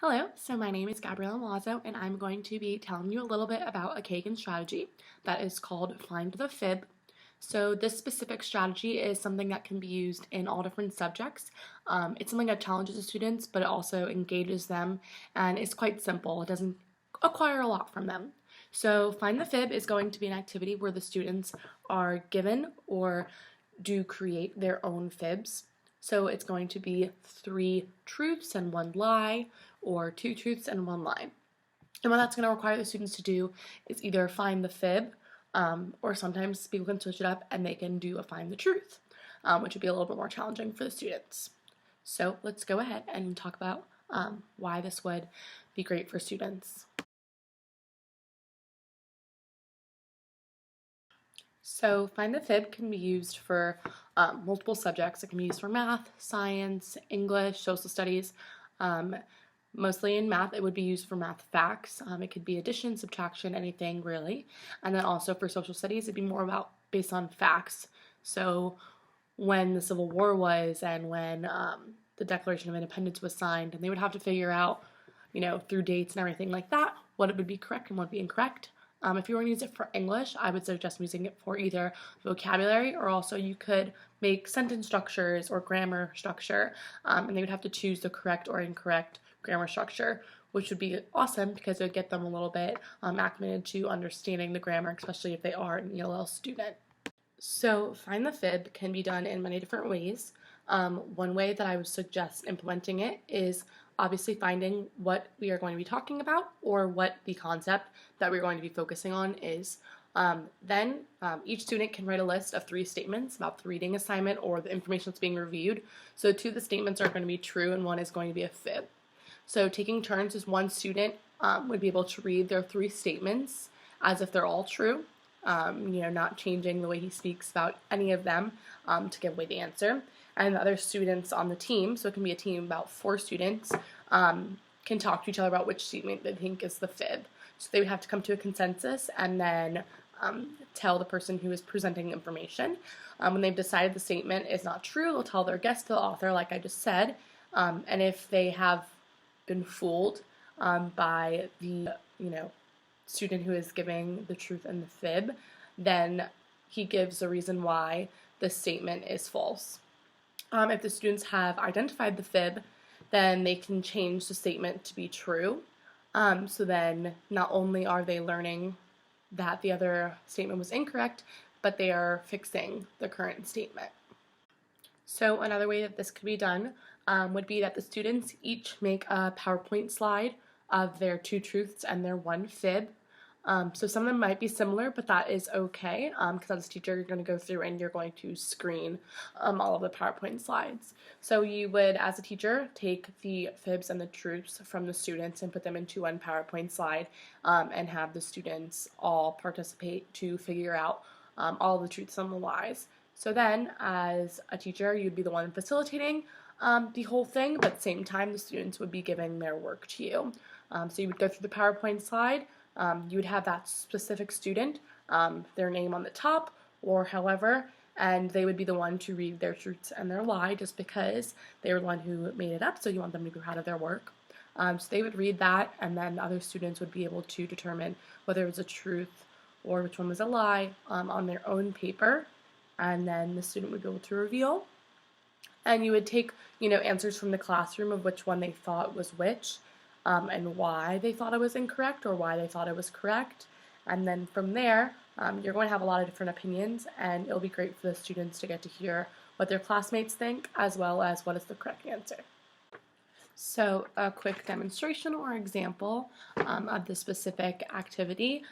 Hello, so my name is Gabriella Milazzo, and I'm going to be telling you a little bit about a Kagan strategy that is called Find the Fib. So this specific strategy is something that can be used in all different subjects. It's something that challenges the students, but it also engages them, and it's quite simple. It doesn't acquire a lot from them. So Find the Fib is going to be an activity where the students are given or do create their own fibs. So it's going to be 3 truths and 1 lie, or 2 truths and 1 lie. And what that's going to require the students to do is either find the fib, or sometimes people can switch it up and they can do a find the truth, which would be a little bit more challenging for the students. So let's go ahead and talk about why this would be great for students. So Find the Fib can be used for multiple subjects. It can be used for math, science, English, social studies. Mostly in math, it would be used for math facts. It could be addition, subtraction, anything really. And then also for social studies, it'd be more about based on facts. So when the Civil War was and when the Declaration of Independence was signed, and they would have to figure out, through dates and everything like that, what it would be correct and what would be incorrect. If you were going to use it for English, I would suggest using it for either vocabulary, or also you could make sentence structures or grammar structure, and they would have to choose the correct or incorrect grammar structure, which would be awesome because it would get them a little bit acclimated to understanding the grammar, especially if they are an ELL student. So Find the Fib can be done in many different ways. One way that I would suggest implementing it is obviously finding what we are going to be talking about or what the concept that we're going to be focusing on is. Then each student can write a list of 3 statements about the reading assignment or the information that's being reviewed. So 2 of the statements are going to be true and 1 is going to be a fib. So taking turns as one student would be able to read their 3 statements as if they're all true, not changing the way he speaks about any of them to give away the answer. And the other students on the team, so it can be a team of about 4 students, can talk to each other about which statement they think is the fib. So they would have to come to a consensus and then tell the person who is presenting information. When they've decided the statement is not true, they'll tell their guest, the author, like I just said. And if they have been fooled by the student who is giving the truth and the fib, then he gives a reason why the statement is false. If the students have identified the fib, then they can change the statement to be true. So then not only are they learning that the other statement was incorrect, but they are fixing the current statement. So another way that this could be done would be that the students each make a PowerPoint slide of their 2 truths and their 1 fib. So some of them might be similar, but that is okay, because as a teacher, you're going to go through and you're going to screen all of the PowerPoint slides. So you would, as a teacher, take the fibs and the truths from the students and put them into 1 PowerPoint slide and have the students all participate to figure out all the truths and the lies. So then, as a teacher, you'd be the one facilitating the whole thing, but at the same time, the students would be giving their work to you. So you would go through the PowerPoint slide. You would have that specific student, their name on the top, or however, and they would be the one to read their truths and their lie just because they were the one who made it up, so you want them to be proud of their work. So they would read that, and then other students would be able to determine whether it was a truth or which one was a lie on their own paper, and then the student would be able to reveal. And you would take, answers from the classroom of which one they thought was which, and why they thought it was incorrect or why they thought it was correct. And then from there, you're going to have a lot of different opinions, and it'll be great for the students to get to hear what their classmates think as well as what is the correct answer. So a quick demonstration or example of the specific activity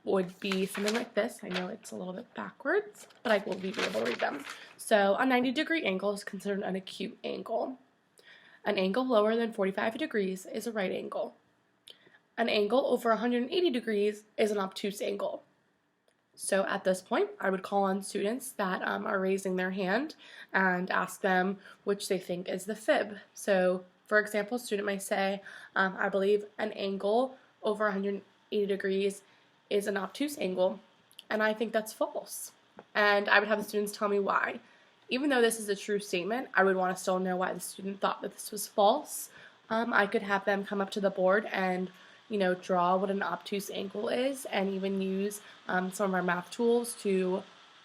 would be something like this. I know it's a little bit backwards, but I will be able to read them. So a 90-degree angle is considered an acute angle. An angle lower than 45 degrees is a right angle. An angle over 180 degrees is an obtuse angle. So at this point, I would call on students that are raising their hand and ask them which they think is the fib. So for example, a student might say, I believe an angle over 180 degrees is an obtuse angle, and I think that's false. And I would have the students tell me why. Even though this is a true statement, I would want to still know why the student thought that this was false, I could have them come up to the board and, draw what an obtuse angle is, and even use some of our math tools to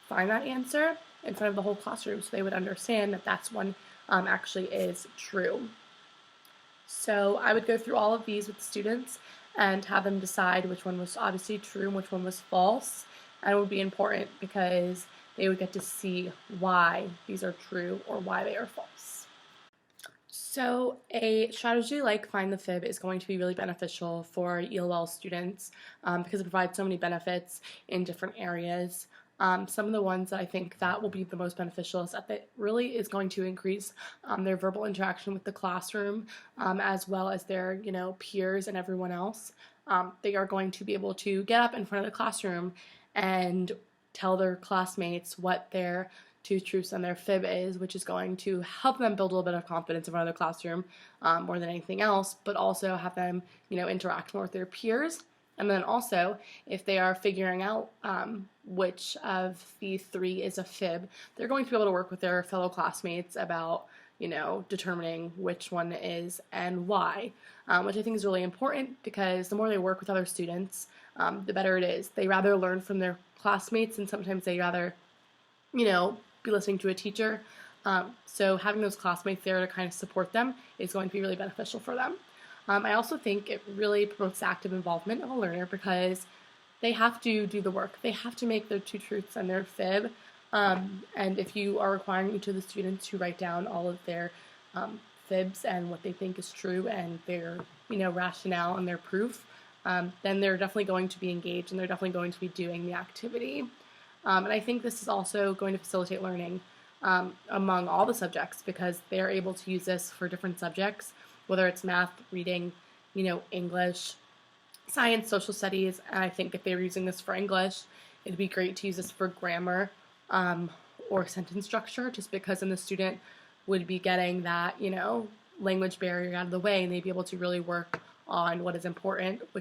find that answer in front of the whole classroom so they would understand that that's one actually is true. So I would go through all of these with students and have them decide which one was obviously true and which one was false. And it would be important because they would get to see why these are true or why they are false. So a strategy like Find the Fib is going to be really beneficial for ELL students because it provides so many benefits in different areas. Some of the ones that I think that will be the most beneficial is that it really is going to increase their verbal interaction with the classroom as well as their peers and everyone else. They are going to be able to get up in front of the classroom and tell their classmates what their two truths and their fib is, which is going to help them build a little bit of confidence in front of the classroom more than anything else, but also have them, interact more with their peers. And then also, if they are figuring out which of the three is a fib, they're going to be able to work with their fellow classmates about, determining which one is and why, which I think is really important because the more they work with other students, the better it is. They rather learn from their classmates, and sometimes they rather, be listening to a teacher. So having those classmates there to kind of support them is going to be really beneficial for them. I also think it really promotes active involvement of a learner because they have to do the work. They have to make their two truths and their fib. And if you are requiring each of the students to write down all of their fibs and what they think is true and their rationale and their proof, then they're definitely going to be engaged and they're definitely going to be doing the activity. And I think this is also going to facilitate learning among all the subjects because they're able to use this for different subjects, whether it's math, reading, English, science, social studies. And I think if they were using this for English, it'd be great to use this for grammar or sentence structure, just because then the student would be getting that, language barrier out of the way and they'd be able to really work on what is important, which